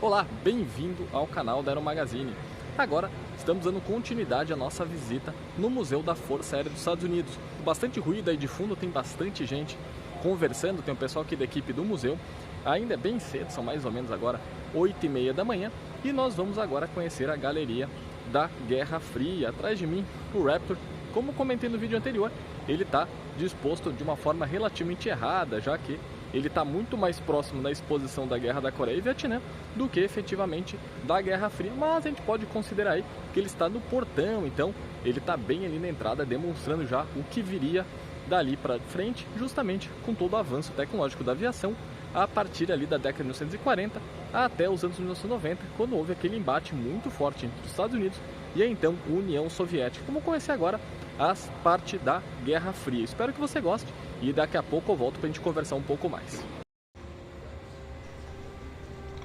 Olá, bem-vindo ao canal da Aero Magazine. Agora estamos dando continuidade à nossa visita no Museu da Força Aérea dos Estados Unidos. Bastante ruído aí de fundo, tem bastante gente conversando, tem um pessoal aqui da equipe do museu. Ainda é bem cedo, são mais ou menos agora 8h30 da manhã e nós vamos agora conhecer a galeria da Guerra Fria. Atrás de mim, o Raptor, como comentei no vídeo anterior, ele está disposto de uma forma relativamente errada, já que ele está muito mais próximo da exposição da Guerra da Coreia e Vietnã do que efetivamente da Guerra Fria, mas a gente pode considerar aí que ele está no portão, então ele está bem ali na entrada, demonstrando já o que viria dali para frente, justamente com todo o avanço tecnológico da aviação, a partir ali da década de 1940 até os anos 1990, quando houve aquele embate muito forte entre os Estados Unidos e a então União Soviética. Como conhecer agora a parte da Guerra Fria. Espero que você goste e daqui a pouco eu volto para a gente conversar um pouco mais.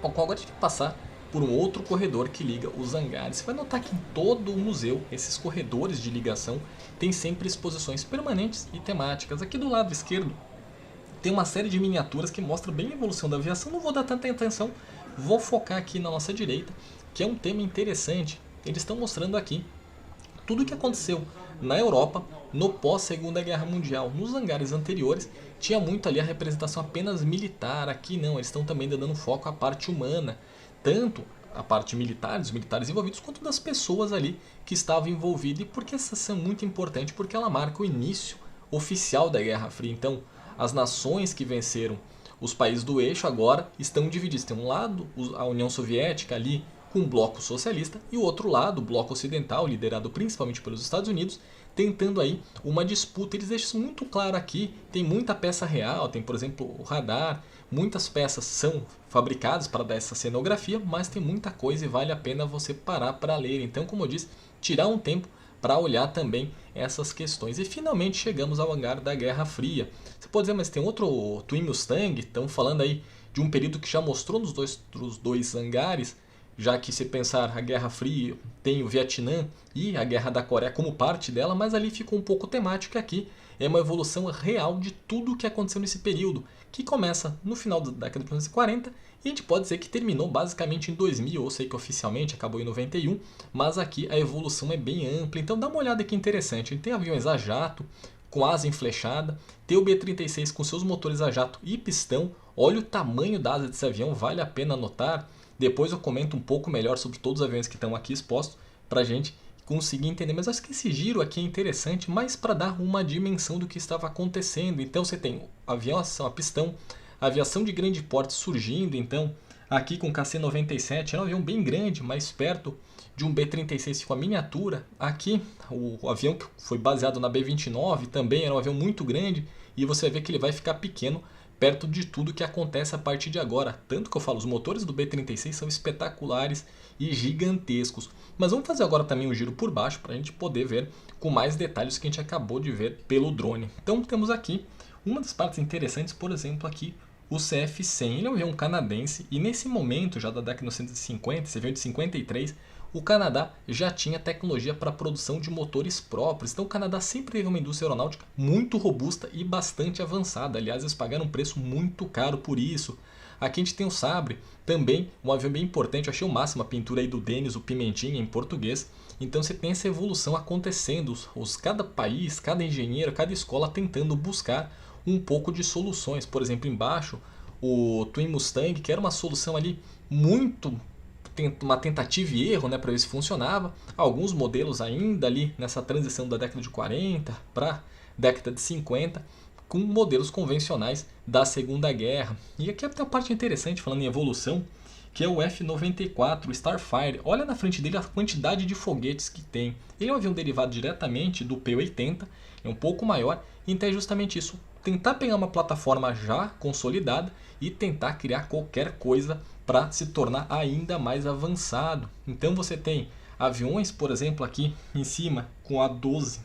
Bom, agora a gente vai passar por um outro corredor que liga os hangares. Você vai notar que em todo o museu, esses corredores de ligação têm sempre exposições permanentes e temáticas. Aqui do lado esquerdo tem uma série de miniaturas que mostram bem a evolução da aviação. Não vou dar tanta atenção, vou focar aqui na nossa direita, que é um tema interessante. Eles estão mostrando aqui tudo o que aconteceu na Europa no pós-Segunda Guerra Mundial. Nos hangares anteriores tinha muito ali a representação apenas militar, aqui não, eles estão também dando foco à parte humana, tanto a parte militar, dos militares envolvidos, quanto das pessoas ali que estavam envolvidas. E por que essa ação é muito importante? Porque ela marca o início oficial da Guerra Fria. Então, as nações que venceram os países do eixo agora estão divididas. Tem um lado a União Soviética ali com o bloco socialista e o outro lado, o bloco ocidental, liderado principalmente pelos Estados Unidos, tentando aí uma disputa. Eles deixam isso muito claro aqui, tem muita peça real, tem por exemplo o radar, muitas peças são fabricadas para dar essa cenografia, mas tem muita coisa e vale a pena você parar para ler. Então, como eu disse, tirar um tempo para olhar também essas questões. E finalmente chegamos ao hangar da Guerra Fria. Você pode dizer, mas tem outro Twin Mustang, estamos falando aí de um período que já mostrou nos dois hangares, já que se pensar a Guerra Fria tem o Vietnã e a Guerra da Coreia como parte dela, mas ali ficou um pouco temático. Aqui é uma evolução real de tudo o que aconteceu nesse período, que começa no final da década de 1940 e a gente pode dizer que terminou basicamente em 2000, eu sei que oficialmente acabou em 91, mas aqui a evolução é bem ampla. Então dá uma olhada que interessante, a gente tem aviões a jato com asa enflechada, tem o B-36 com seus motores a jato e pistão. Olha o tamanho da asa desse avião, vale a pena notar. Depois eu comento um pouco melhor sobre todos os aviões que estão aqui expostos para a gente conseguir entender. Mas acho que esse giro aqui é interessante, mas para dar uma dimensão do que estava acontecendo. Então você tem aviação a pistão, aviação de grande porte surgindo. Então aqui com o KC-97 era um avião bem grande, mais perto de um B-36 com a miniatura. Aqui o avião que foi baseado na B-29 também era um avião muito grande e você vai ver que ele vai ficar pequeno perto de tudo que acontece a partir de agora. Tanto que eu falo, os motores do B-36 são espetaculares e gigantescos. Mas vamos fazer agora também um giro por baixo para a gente poder ver com mais detalhes que a gente acabou de ver pelo drone. Então temos aqui uma das partes interessantes, por exemplo aqui o CF-100. Ele é um avião canadense e nesse momento, já da década de 1950, esse avião de 53, o Canadá já tinha tecnologia para a produção de motores próprios. Então o Canadá sempre teve uma indústria aeronáutica muito robusta e bastante avançada. Aliás, eles pagaram um preço muito caro por isso. Aqui a gente tem o Sabre, também um avião bem importante. Eu achei o máximo a pintura aí do Denis, o Pimentinha em português. Então você tem essa evolução acontecendo. Cada país, cada engenheiro, cada escola tentando buscar um pouco de soluções. Por exemplo, embaixo o Twin Mustang, que era uma solução ali muito, uma tentativa e erro, né, para ver se funcionava. Alguns modelos ainda ali nessa transição da década de 40 para década de 50 com modelos convencionais da Segunda Guerra. E aqui tem uma parte interessante falando em evolução, que é o F-94, o Starfire. Olha na frente dele a quantidade de foguetes que tem. Ele é um avião derivado diretamente do P-80, é um pouco maior, então é justamente isso. Tentar pegar uma plataforma já consolidada e tentar criar qualquer coisa para se tornar ainda mais avançado. Então você tem aviões, por exemplo, aqui em cima com a 12,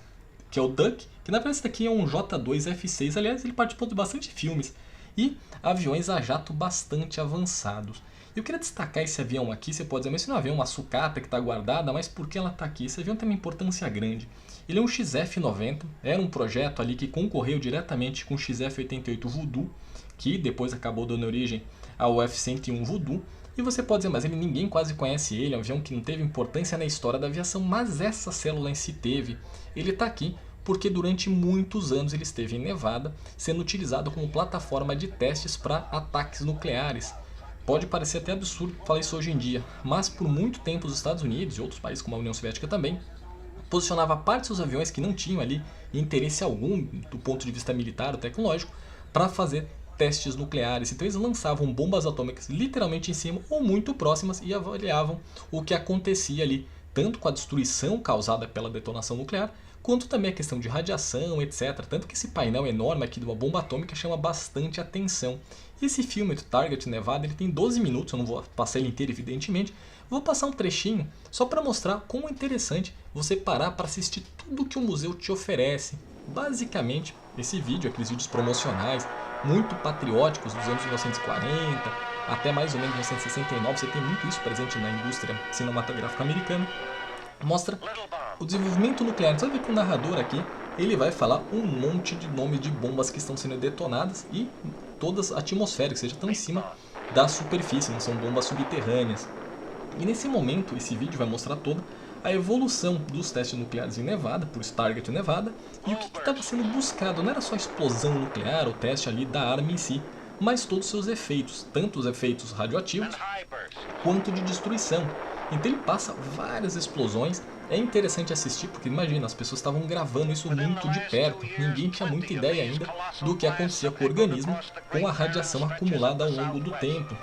que é o Duck, que na verdade esse daqui é um J-2 F6, aliás ele participou de bastante filmes, e aviões a jato bastante avançados. Eu queria destacar esse avião aqui. Você pode dizer, mas esse não é um avião, uma sucata que está guardada, mas por que ela está aqui? Esse avião tem uma importância grande. Ele é um XF-90, era um projeto ali que concorreu diretamente com o XF-88 Voodoo, que depois acabou dando origem ao F-101 Voodoo. E você pode dizer, mas ninguém quase conhece ele, é um avião que não teve importância na história da aviação, mas essa célula em si teve. Ele está aqui porque durante muitos anos ele esteve em Nevada, sendo utilizado como plataforma de testes para ataques nucleares. Pode parecer até absurdo falar isso hoje em dia, mas por muito tempo os Estados Unidos e outros países como a União Soviética também posicionava parte dos aviões que não tinham ali interesse algum do ponto de vista militar ou tecnológico para fazer testes nucleares. Então eles lançavam bombas atômicas literalmente em cima ou muito próximas e avaliavam o que acontecia ali, tanto com a destruição causada pela detonação nuclear, quanto também a questão de radiação, etc. Tanto que esse painel enorme aqui de uma bomba atômica chama bastante atenção. E esse filme, Target Nevada, ele tem 12 minutos, eu não vou passar ele inteiro evidentemente, vou passar um trechinho só para mostrar como é interessante você parar para assistir tudo que o museu te oferece. Basicamente, esse vídeo, aqueles vídeos promocionais, muito patrióticos dos anos 1940 até mais ou menos 1969, você tem muito isso presente na indústria cinematográfica americana, mostra o desenvolvimento nuclear. Você vai ver que o narrador aqui, ele vai falar um monte de nomes de bombas que estão sendo detonadas e todas atmosféricas, ou seja, estão em cima da superfície, não são bombas subterrâneas. E nesse momento, esse vídeo vai mostrar toda a evolução dos testes nucleares em Nevada, por Target Nevada, e o que estava sendo buscado. Não era só a explosão nuclear, o teste ali da arma em si, mas todos os seus efeitos, tanto os efeitos radioativos quanto de destruição. Então ele passa várias explosões. É interessante assistir porque imagina, as pessoas estavam gravando isso muito de perto. Ninguém tinha muita ideia ainda do que acontecia com o organismo com a radiação acumulada ao longo do tempo.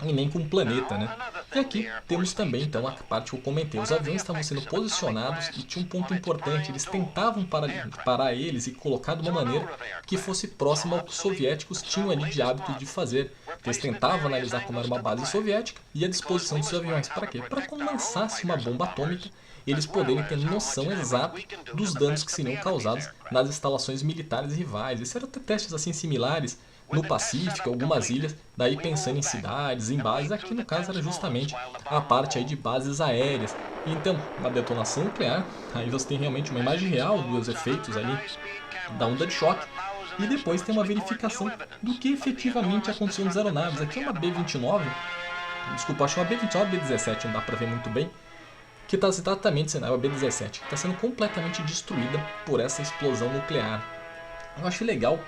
E nem com o planeta, né? E aqui temos também então a parte que eu comentei. Os aviões estavam sendo posicionados e tinha um ponto importante. Eles tentavam parar eles e colocar de uma maneira que fosse próxima ao que os soviéticos tinham ali de hábito de fazer. Eles tentavam analisar como era uma base soviética e a disposição dos aviões. Para quê? Para quando lançasse uma bomba atômica, eles poderem ter noção exata dos danos que seriam causados nas instalações militares rivais. Esses eram testes assim similares no Pacífico, algumas ilhas, daí pensando em cidades, em bases. Aqui no caso era justamente a parte aí de bases aéreas. Então, na detonação nuclear, aí você tem realmente uma imagem real dos efeitos ali da onda de choque. E depois tem uma verificação do que efetivamente aconteceu nas aeronaves. Aqui é uma B-29, desculpa, acho que é uma B-29 B-17, não dá pra ver muito bem, que está exatamente sendo a B-17, que está sendo completamente destruída por essa explosão nuclear. Eu acho legal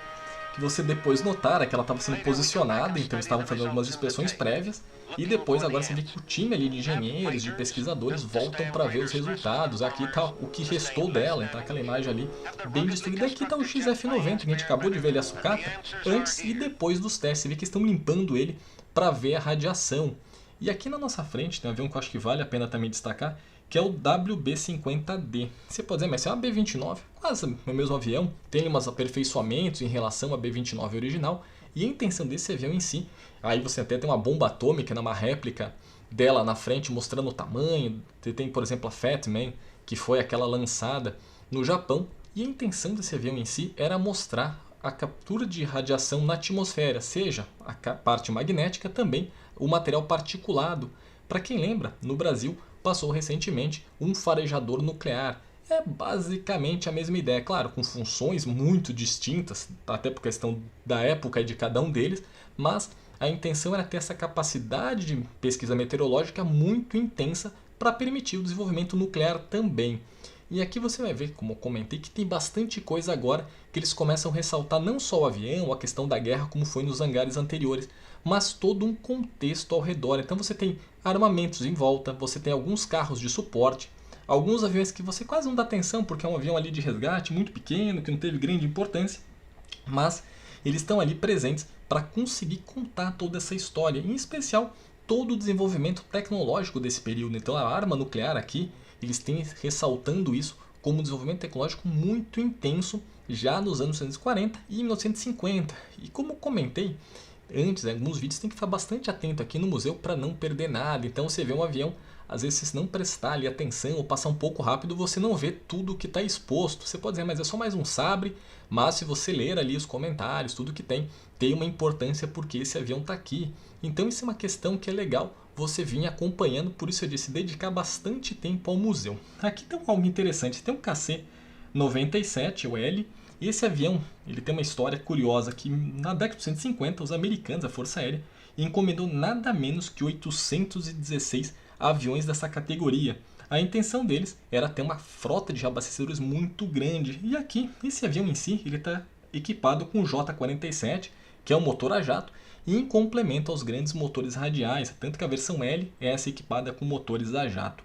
que você depois notara que ela estava sendo posicionada, então eles estavam fazendo algumas inspeções prévias, e depois agora você vê que o time ali de engenheiros, de pesquisadores voltam para ver os resultados. Aqui está o que restou dela, então aquela imagem ali bem destruída. Aqui está o XF-90, que a gente acabou de ver ele a sucata, antes e depois dos testes. Você vê que estão limpando ele para ver a radiação. E aqui na nossa frente tem um avião que eu acho que vale a pena também destacar, que é o WB-50D. Você pode dizer, mas é uma B-29, quase o mesmo avião, tem uns aperfeiçoamentos em relação à B-29 original, e a intenção desse avião em si, aí você até tem uma bomba atômica, uma réplica dela na frente mostrando o tamanho. Você tem, por exemplo, a Fat Man, que foi aquela lançada no Japão, e a intenção desse avião em si era mostrar a captura de radiação na atmosfera, seja a parte magnética, também o material particulado. Para quem lembra, no Brasil passou recentemente um farejador nuclear. É basicamente a mesma ideia, claro, com funções muito distintas, até por questão da época e de cada um deles, mas a intenção era ter essa capacidade de pesquisa meteorológica muito intensa para permitir o desenvolvimento nuclear também. E aqui você vai ver, como eu comentei, que tem bastante coisa agora que eles começam a ressaltar não só o avião, a questão da guerra como foi nos hangares anteriores, mas todo um contexto ao redor. Então você tem armamentos em volta, você tem alguns carros de suporte, alguns aviões que você quase não dá atenção porque é um avião ali de resgate muito pequeno, que não teve grande importância, mas eles estão ali presentes para conseguir contar toda essa história, em especial todo o desenvolvimento tecnológico desse período. Então a arma nuclear aqui, eles têm ressaltando isso como um desenvolvimento tecnológico muito intenso já nos anos 1940 e 1950. E como comentei antes, em alguns vídeos tem que ficar bastante atento aqui no museu para não perder nada. Então você vê um avião, às vezes se não prestar ali atenção ou passar um pouco rápido, você não vê tudo o que está exposto. Você pode dizer, mas é só mais um sabre, mas se você ler ali os comentários, tudo que tem uma importância porque esse avião está aqui. Então isso é uma questão que é legal você vir acompanhando, por isso eu disse, dedicar bastante tempo ao museu. Aqui tem algo interessante, tem um KC-97, o L, e esse avião ele tem uma história curiosa que na década de 1950 os americanos, a Força Aérea, e encomendou nada menos que 816 aviões dessa categoria. A intenção deles era ter uma frota de reabastecedores muito grande. E aqui, esse avião em si, ele está equipado com o J-47, que é um motor a jato, e em complemento aos grandes motores radiais, tanto que a versão L é essa equipada com motores a jato.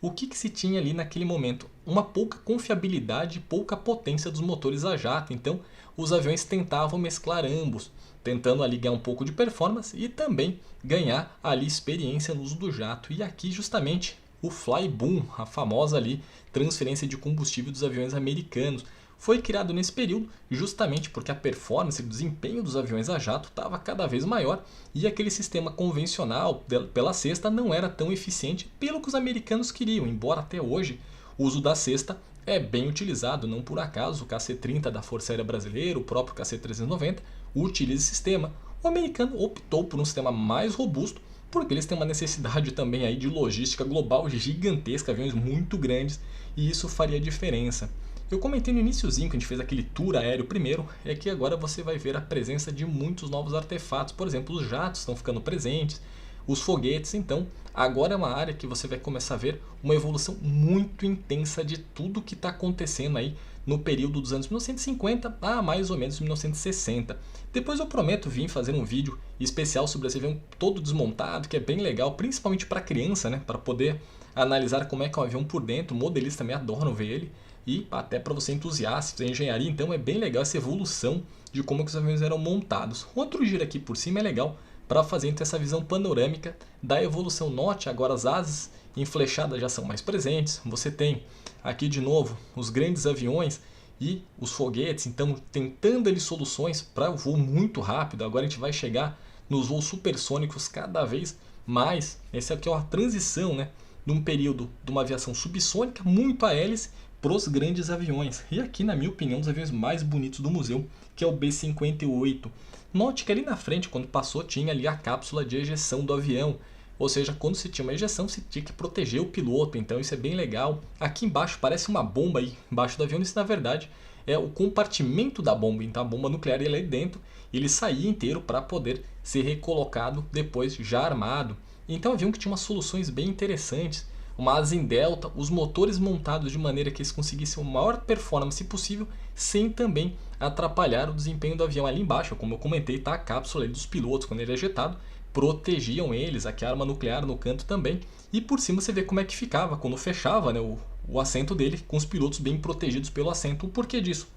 O que se tinha ali naquele momento? Uma pouca confiabilidade e pouca potência dos motores a jato, então os aviões tentavam mesclar ambos, tentando ali ganhar um pouco de performance e também ganhar ali experiência no uso do jato. E aqui justamente o Flyboom, a famosa ali transferência de combustível dos aviões americanos, foi criado nesse período justamente porque a performance e o desempenho dos aviões a jato estava cada vez maior e aquele sistema convencional pela cesta não era tão eficiente pelo que os americanos queriam, embora até hoje o uso da cesta é bem utilizado, não por acaso o KC-30 da Força Aérea Brasileira, o próprio KC-390 utiliza esse sistema. O americano optou por um sistema mais robusto porque eles têm uma necessidade também aí de logística global gigantesca, aviões muito grandes, e isso faria diferença. Eu comentei no iniciozinho que a gente fez aquele tour aéreo primeiro, é que agora você vai ver a presença de muitos novos artefatos, por exemplo, os jatos estão ficando presentes, os foguetes, então agora é uma área que você vai começar a ver uma evolução muito intensa de tudo que está acontecendo aí no período dos anos 1950 a mais ou menos 1960. Depois eu prometo vir fazer um vídeo especial sobre esse avião todo desmontado, que é bem legal, principalmente para criança, né? Para poder analisar como é que é um avião por dentro, modelistas também adoram ver ele, e até para você entusiasta de engenharia, então é bem legal essa evolução de como que os aviões eram montados. Outro giro aqui por cima é legal para fazer então essa visão panorâmica da evolução. Note agora as asas em flechada já são mais presentes, você tem aqui de novo os grandes aviões e os foguetes, então tentando ali soluções para o voo muito rápido. Agora a gente vai chegar nos voos supersônicos cada vez mais. Essa aqui é uma transição, né, de um período de uma aviação subsônica muito a hélice para os grandes aviões. E aqui, na minha opinião, um dos aviões mais bonitos do museu, que é o B-58. Note que ali na frente, quando passou, tinha ali a cápsula de ejeção do avião. Ou seja, quando se tinha uma ejeção, se tinha que proteger o piloto, então isso é bem legal. Aqui embaixo parece uma bomba aí embaixo do avião, isso na verdade é o compartimento da bomba, então a bomba nuclear ele é dentro, ele saía inteiro para poder ser recolocado depois já armado. Então avião que tinha umas soluções bem interessantes, uma asa em delta, os motores montados de maneira que eles conseguissem a maior performance possível, sem também atrapalhar o desempenho do avião. Ali embaixo, como eu comentei, está a cápsula dos pilotos, quando ele é ejetado, protegiam eles, aqui a arma nuclear no canto também, e por cima você vê como é que ficava quando fechava, né, o assento dele, com os pilotos bem protegidos pelo assento. O porquê disso?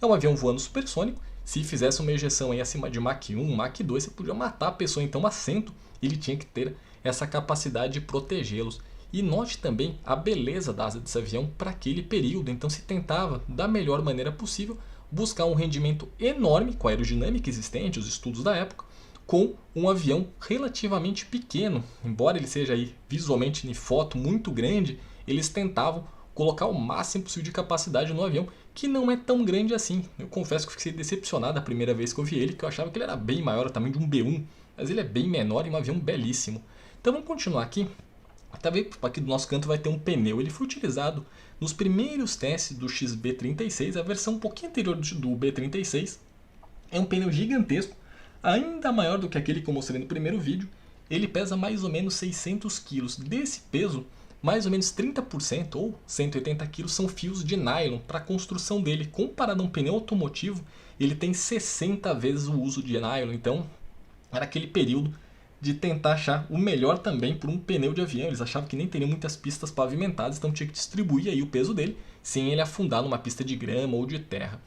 É um avião voando supersônico, se fizesse uma ejeção aí acima de Mach 1, Mach 2, você podia matar a pessoa, então o assento ele tinha que ter essa capacidade de protegê-los. E note também a beleza da asa desse avião para aquele período, então se tentava da melhor maneira possível buscar um rendimento enorme com a aerodinâmica existente, os estudos da época, com um avião relativamente pequeno. Embora ele seja aí visualmente em foto muito grande, eles tentavam colocar o máximo possível de capacidade no avião, que não é tão grande assim. Eu confesso que fiquei decepcionado a primeira vez que eu vi ele, que eu achava que ele era bem maior, o tamanho de um B1, mas ele é bem menor e um avião belíssimo. Então vamos continuar aqui. Também aqui do nosso canto vai ter um pneu. Ele foi utilizado nos primeiros testes do XB36, a versão um pouquinho anterior do B36. É um pneu gigantesco, ainda maior do que aquele que eu mostrei no primeiro vídeo. Ele pesa mais ou menos 600 kg. Desse peso, mais ou menos 30% ou 180 kg são fios de nylon para a construção dele. Comparado a um pneu automotivo, ele tem 60 vezes o uso de nylon. Então, era aquele período de tentar achar o melhor também por um pneu de avião. Eles achavam que nem teriam muitas pistas pavimentadas, então tinha que distribuir aí o peso dele sem ele afundar numa pista de grama ou de terra.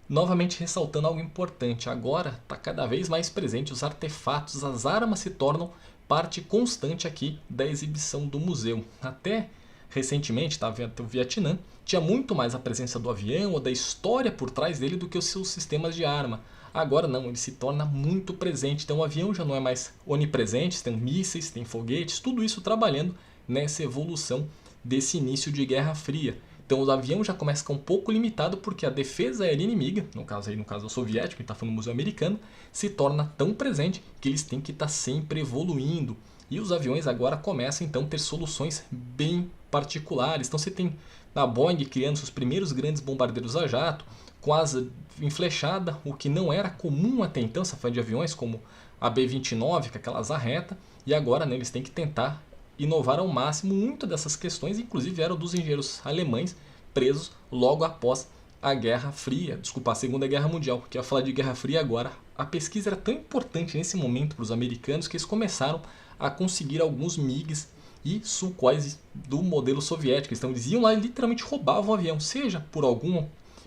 Novamente ressaltando algo importante, agora está cada vez mais presente os artefatos, as armas se tornam parte constante aqui da exibição do museu. Até recentemente, o Vietnã tinha muito mais a presença do avião ou da história por trás dele do que os seus sistemas de arma. Agora não, ele se torna muito presente, então o avião já não é mais onipresente, tem mísseis, tem foguetes, tudo isso trabalhando nessa evolução desse início de Guerra Fria. Então o avião já começa a ficar um pouco limitado porque a defesa aérea inimiga, no caso o soviético, que está falando no museu americano, se torna tão presente que eles têm que estar sempre evoluindo. E os aviões agora começam então a ter soluções bem particulares. Então você tem a Boeing criando seus primeiros grandes bombardeiros a jato, com asa enflechada, o que não era comum até então, essa fã de aviões como a B-29, com aquela asa reta, e agora, né, eles têm que tentar inovar ao máximo. Muito dessas questões, inclusive, eram dos engenheiros alemães presos logo após a Guerra Fria, desculpa, a Segunda Guerra Mundial, porque eu ia falar de Guerra Fria agora. A pesquisa era tão importante nesse momento para os americanos que eles começaram a conseguir alguns MiGs e Sukhois do modelo soviético. Então eles iam lá e literalmente roubavam o avião, seja por algum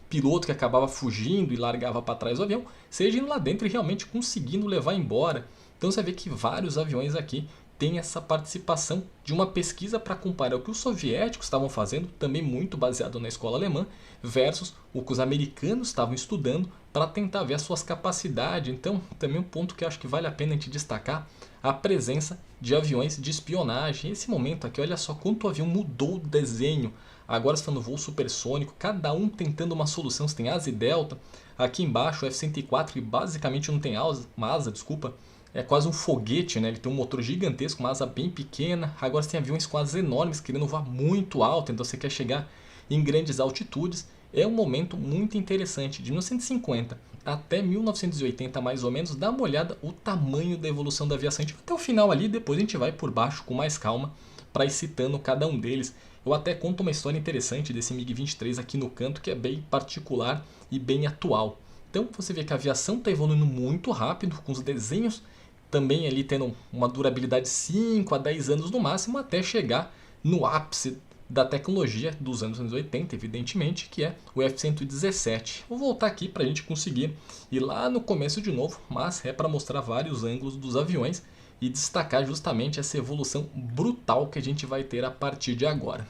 piloto que acabava fugindo e largava para trás o avião, seja indo lá dentro e realmente conseguindo levar embora. Então você vê que vários aviões aqui têm essa participação de uma pesquisa para comparar o que os soviéticos estavam fazendo, também muito baseado na escola alemã, versus o que os americanos estavam estudando para tentar ver as suas capacidades. Então, também um ponto que eu acho que vale a pena a gente destacar, a presença de aviões de espionagem. Esse momento aqui, olha só quanto o avião mudou o desenho. Agora está no voo supersônico, cada um tentando uma solução. Você tem asa e delta, aqui embaixo o F-104 que basicamente não tem uma asa, desculpa. É quase um foguete, né? Ele tem um motor gigantesco, uma asa bem pequena. Agora você tem aviões com asas enormes querendo voar muito alto, então você quer chegar em grandes altitudes. É um momento muito interessante. De 1950 até 1980 mais ou menos, dá uma olhada o tamanho da evolução da aviação. A gente vai até o final ali, depois a gente vai por baixo com mais calma para ir citando cada um deles. Eu até conto uma história interessante desse MiG-23 aqui no canto, que é bem particular e bem atual. Então você vê que a aviação está evoluindo muito rápido, com os desenhos também ali tendo uma durabilidade de 5 a 10 anos no máximo, até chegar no ápice da tecnologia dos anos 80, evidentemente, que é o F-117. Vou voltar aqui para a gente conseguir ir lá no começo de novo, mas é para mostrar vários ângulos dos aviões e destacar justamente essa evolução brutal que a gente vai ter a partir de agora.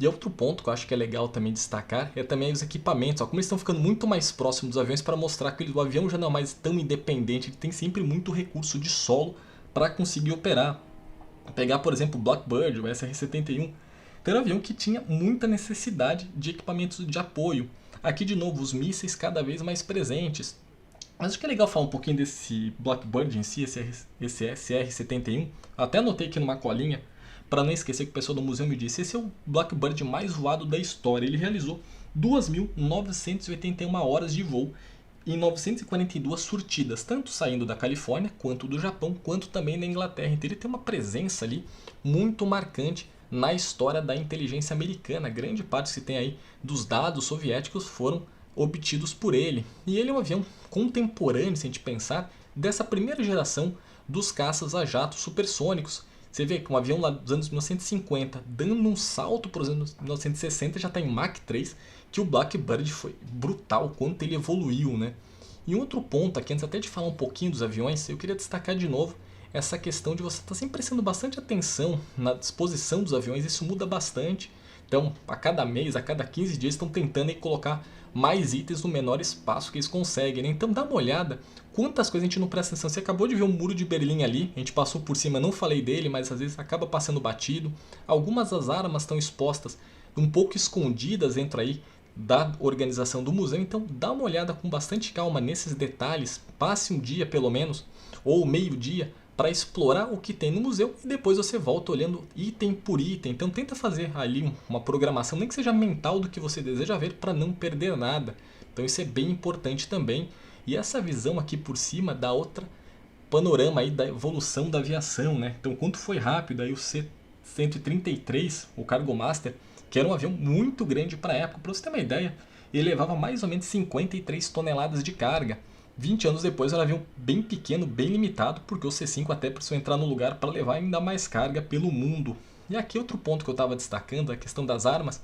E outro ponto que eu acho que é legal também destacar é também os equipamentos. Ó, como eles estão ficando muito mais próximos dos aviões, para mostrar que o avião já não é mais tão independente, ele tem sempre muito recurso de solo para conseguir operar. Pegar, por exemplo, o Blackbird, o SR-71, era um avião que tinha muita necessidade de equipamentos de apoio. Aqui de novo os mísseis cada vez mais presentes. Mas acho que é legal falar um pouquinho desse Blackbird em si, esse SR-71. Até anotei aqui numa colinha, para não esquecer que o pessoal do museu me disse, esse é o Blackbird mais voado da história. Ele realizou 2.981 horas de voo em 942 surtidas, tanto saindo da Califórnia, quanto do Japão, quanto também da Inglaterra. Então ele tem uma presença ali muito marcante na história da inteligência americana. Grande parte que se tem aí dos dados soviéticos foram obtidos por ele. E ele é um avião contemporâneo, se a gente pensar, dessa primeira geração dos caças a jato supersônicos. Você vê que um avião lá dos anos 1950, dando um salto para os anos 1960, já está em Mach 3, que o Blackbird foi brutal, quanto ele evoluiu, né? E um outro ponto aqui, antes até de falar um pouquinho dos aviões, eu queria destacar de novo essa questão de você estar sempre prestando bastante atenção na disposição dos aviões. Isso muda bastante. Então, a cada mês, a cada 15 dias, estão tentando aí colocar mais itens no menor espaço que eles conseguem, né? Então dá uma olhada quantas coisas a gente não presta atenção. Você acabou de ver o muro de Berlim ali, a gente passou por cima, não falei dele, mas às vezes acaba passando batido. Algumas das armas estão expostas, um pouco escondidas dentro aí da organização do museu, então dá uma olhada com bastante calma nesses detalhes, passe um dia pelo menos, ou meio dia, para explorar o que tem no museu e depois você volta olhando item por item. Então tenta fazer ali uma programação, nem que seja mental, do que você deseja ver para não perder nada. Então isso é bem importante também. E essa visão aqui por cima dá outra panorama aí da evolução da aviação, né? Então quanto foi rápido aí o C-133, o Cargo Master, que era um avião muito grande para a época. Para você ter uma ideia, ele levava mais ou menos 53 toneladas de carga. 20 anos depois era um avião bem pequeno, bem limitado, porque o C-5 até precisou entrar no lugar para levar ainda mais carga pelo mundo. E aqui outro ponto que eu estava destacando, a questão das armas.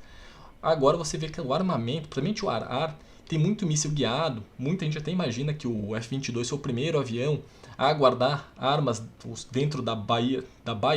Agora você vê que o armamento, principalmente o ar-ar, tem muito míssil guiado. Muita gente até imagina que o F-22 foi o primeiro avião a guardar armas dentro da baía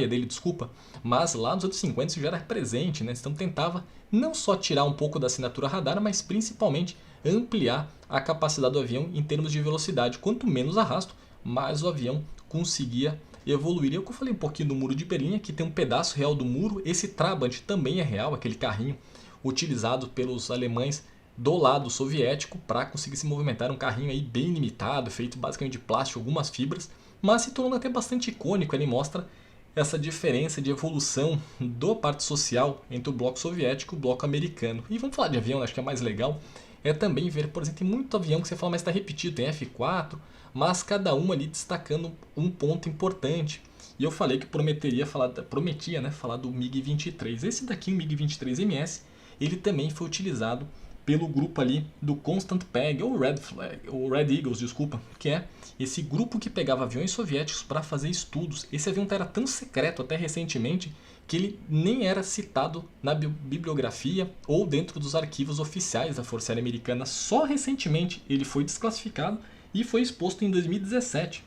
dele, desculpa. Mas lá nos anos 50 isso já era presente, né? Então tentava não só tirar um pouco da assinatura radar, mas principalmente ampliar a capacidade do avião em termos de velocidade. Quanto menos arrasto, mais o avião conseguia evoluir. Eu falei um pouquinho do muro de Berlim, aqui tem um pedaço real do muro. Esse Trabant também é real, aquele carrinho utilizado pelos alemães do lado soviético para conseguir se movimentar. Um carrinho aí bem limitado, feito basicamente de plástico, algumas fibras, mas se tornando até bastante icônico. Ele mostra essa diferença de evolução da parte social entre o bloco soviético e o bloco americano. E vamos falar de avião, acho que é mais legal. é também ver, por exemplo, tem muito avião que você fala, mas está repetido, tem F4, mas cada um ali destacando um ponto importante. E eu falei que prometia, né, falar do MiG-23. Esse daqui, o MiG-23MS, ele também foi utilizado pelo grupo ali do Constant Peg, ou Red Eagles, desculpa, que é esse grupo que pegava aviões soviéticos para fazer estudos. Esse avião era tão secreto até recentemente que ele nem era citado na bibliografia ou dentro dos arquivos oficiais da Força Aérea Americana. Só recentemente ele foi desclassificado e foi exposto em 2017.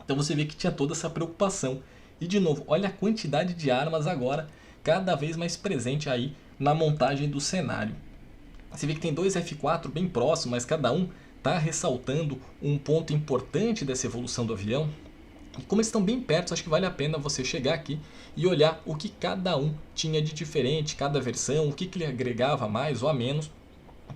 Então você vê que tinha toda essa preocupação. E de novo, olha a quantidade de armas agora cada vez mais presente aí na montagem do cenário. Você vê que tem dois F4 bem próximos, mas cada um está ressaltando um ponto importante dessa evolução do avião. E como eles estão bem perto, acho que vale a pena você chegar aqui e olhar o que cada um tinha de diferente, cada versão, o que ele agregava a mais ou a menos,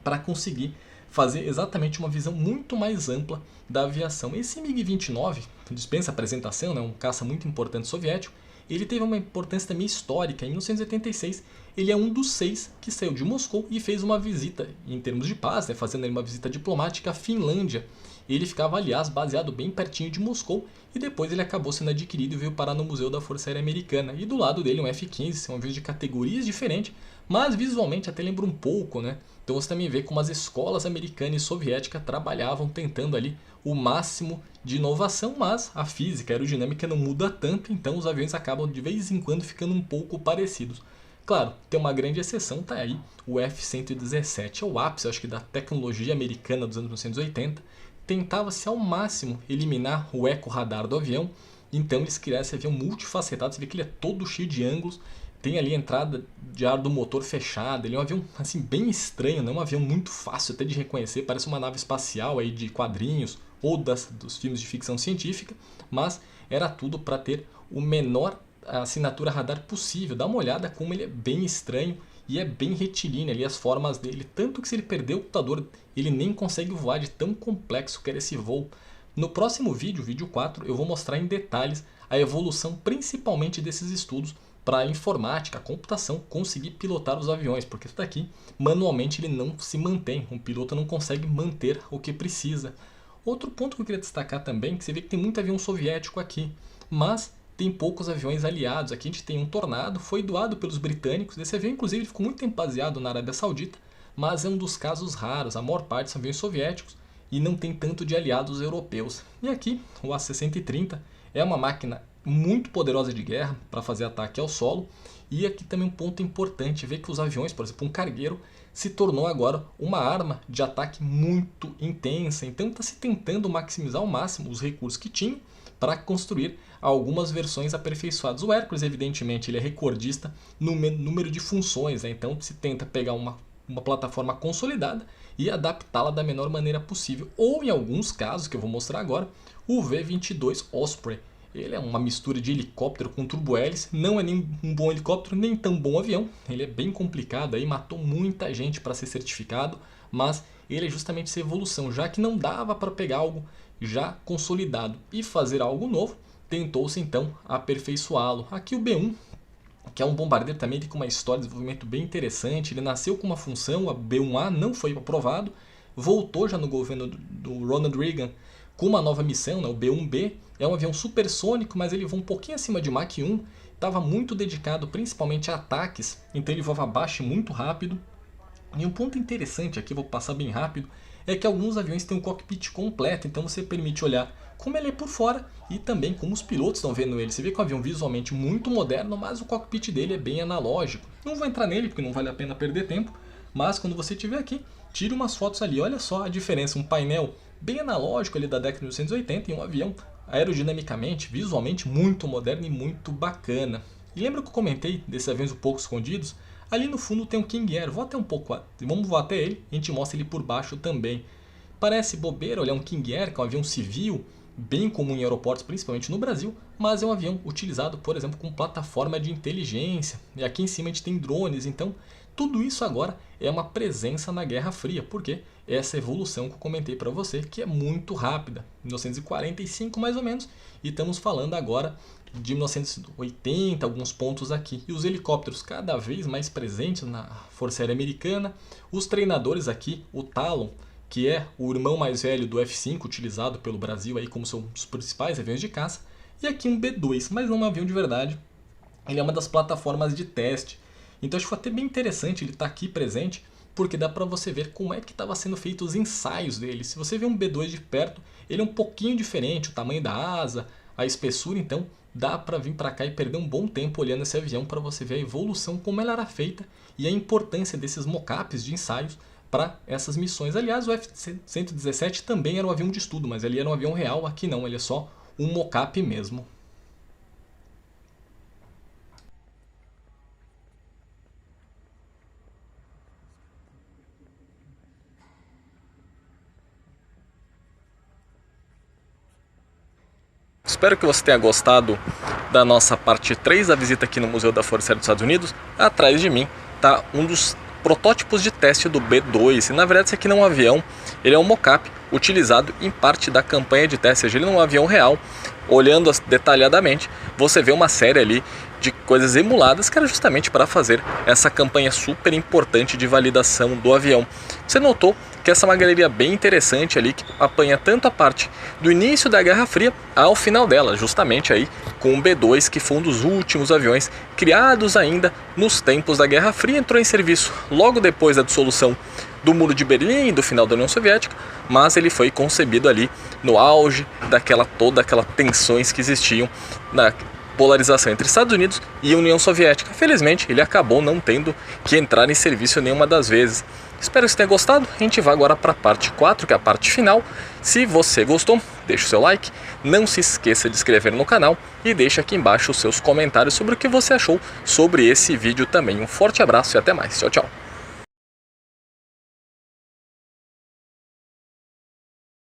para conseguir fazer exatamente uma visão muito mais ampla da aviação. Esse MiG-29, dispensa apresentação, né, um caça muito importante soviético, ele teve uma importância também histórica. Em 1986, ele é um dos 6 que saiu de Moscou e fez uma visita, em termos de paz, né, fazendo uma visita diplomática à Finlândia. Ele ficava, aliás, baseado bem pertinho de Moscou e depois ele acabou sendo adquirido e veio parar no Museu da Força Aérea Americana. E do lado dele um F-15, são aviões de categorias diferentes, mas visualmente até lembra um pouco, né? Então você também vê como as escolas americana e soviética trabalhavam tentando ali o máximo de inovação, mas a física, a aerodinâmica não muda tanto, então os aviões acabam de vez em quando ficando um pouco parecidos. Claro, tem uma grande exceção, tá aí o F-117, é o ápice, acho que da tecnologia americana dos anos 1980, tentava-se ao máximo eliminar o eco radar do avião, então eles criaram esse avião multifacetado, você vê que ele é todo cheio de ângulos, tem ali a entrada de ar do motor fechada, ele é um avião assim bem estranho, não é um avião muito fácil até de reconhecer, parece uma nave espacial aí de quadrinhos ou dos filmes de ficção científica, mas era tudo para ter o menor assinatura radar possível. Dá uma olhada como ele é bem estranho e é bem retilíneo ali as formas dele, tanto que se ele perder o computador, ele nem consegue voar de tão complexo que era esse voo. No próximo vídeo, vídeo 4, eu vou mostrar em detalhes a evolução principalmente desses estudos para a informática, a computação, conseguir pilotar os aviões, porque isso daqui, manualmente, ele não se mantém, um piloto não consegue manter o que precisa. Outro ponto que eu queria destacar também, é que você vê que tem muito avião soviético aqui, mas tem poucos aviões aliados. Aqui a gente tem um Tornado, foi doado pelos britânicos, esse avião inclusive ficou muito tempo baseado na Arábia Saudita, mas é um dos casos raros, a maior parte são aviões soviéticos e não tem tanto de aliados europeus. E aqui, o A-630 é uma máquina muito poderosa de guerra para fazer ataque ao solo. E aqui também um ponto importante, ver que os aviões, por exemplo, um cargueiro, se tornou agora uma arma de ataque muito intensa. Então está se tentando maximizar ao máximo os recursos que tinha para construir algumas versões aperfeiçoadas. O Hércules, evidentemente, ele é recordista no número de funções, né? Então se tenta pegar uma plataforma consolidada e adaptá-la da menor maneira possível. Ou em alguns casos, que eu vou mostrar agora, o V-22 Osprey. Ele é uma mistura de helicóptero com turbo-hélice, não é nem um bom helicóptero, nem tão bom avião. Ele é bem complicado, aí matou muita gente para ser certificado, mas ele é justamente essa evolução, já que não dava para pegar algo já consolidado e fazer algo novo, tentou-se então aperfeiçoá-lo. Aqui o B-1, que é um bombardeiro também com uma história de desenvolvimento bem interessante, ele nasceu com uma função, a B-1A não foi aprovado, voltou já no governo do Ronald Reagan com uma nova missão, né, o B-1B, é um avião supersônico, mas ele voa um pouquinho acima de Mach 1, estava muito dedicado principalmente a ataques, então ele voava baixo e muito rápido. E um ponto interessante aqui, vou passar bem rápido, é que alguns aviões têm um cockpit completo, então você permite olhar como ele é por fora e também como os pilotos estão vendo ele. Você vê que é um avião visualmente muito moderno, mas o cockpit dele é bem analógico. Não vou entrar nele porque não vale a pena perder tempo, mas quando você estiver aqui, tire umas fotos ali, olha só a diferença, um painel bem analógico ali da década de 1980 e um avião aerodinamicamente, visualmente muito moderno e muito bacana. E lembra que eu comentei desses aviões um pouco escondidos? Ali no fundo tem um King Air, vou até um pouco, vamos voar até ele, a gente mostra ele por baixo também. Parece bobeira olhar um King Air, que é um avião civil, bem comum em aeroportos, principalmente no Brasil, mas é um avião utilizado, por exemplo, com plataforma de inteligência. E aqui em cima a gente tem drones, então Tudo isso agora é uma presença na Guerra Fria, porque essa evolução que eu comentei para você, que é muito rápida, 1945 mais ou menos, e estamos falando agora de 1980, alguns pontos aqui. E os helicópteros cada vez mais presentes na Força Aérea Americana, os treinadores aqui, o Talon, que é o irmão mais velho do F-5, utilizado pelo Brasil aí como seus principais aviões de caça, e aqui um B-2, mas não um avião de verdade, ele é uma das plataformas de teste. Então acho que foi até bem interessante ele estar aqui presente, porque dá para você ver como é que estava sendo feitos os ensaios dele. Se você vê um B-2 de perto, ele é um pouquinho diferente, o tamanho da asa, a espessura, então dá para vir para cá e perder um bom tempo olhando esse avião para você ver a evolução, como ela era feita e a importância desses mockups de ensaios para essas missões. Aliás, o F-117 também era um avião de estudo, mas ele era um avião real, aqui não, ele é só um mockup mesmo. Espero que você tenha gostado da nossa parte 3 da visita aqui no Museu da Força Aérea dos Estados Unidos. Atrás de mim está um dos protótipos de teste do B-2. E na verdade esse aqui não é um avião, ele é um mockup utilizado em parte da campanha de teste. Ou seja, ele não é um avião real. Olhando detalhadamente, você vê uma série ali de coisas emuladas que era justamente para fazer essa campanha super importante de validação do avião. Você notou que essa é uma galeria bem interessante ali, que apanha tanto a parte do início da Guerra Fria ao final dela, justamente aí com o B-2, que foi um dos últimos aviões criados ainda nos tempos da Guerra Fria, entrou em serviço logo depois da dissolução do Muro de Berlim e do final da União Soviética, mas ele foi concebido ali no auge toda aquela tensões que existiam na polarização entre Estados Unidos e União Soviética. Felizmente, ele acabou não tendo que entrar em serviço nenhuma das vezes. Espero que você tenha gostado. A gente vai agora para a parte 4, que é a parte final. Se você gostou, deixa o seu like, não se esqueça de se inscrever no canal e deixa aqui embaixo os seus comentários sobre o que você achou sobre esse vídeo também. Um forte abraço e até mais. Tchau, tchau.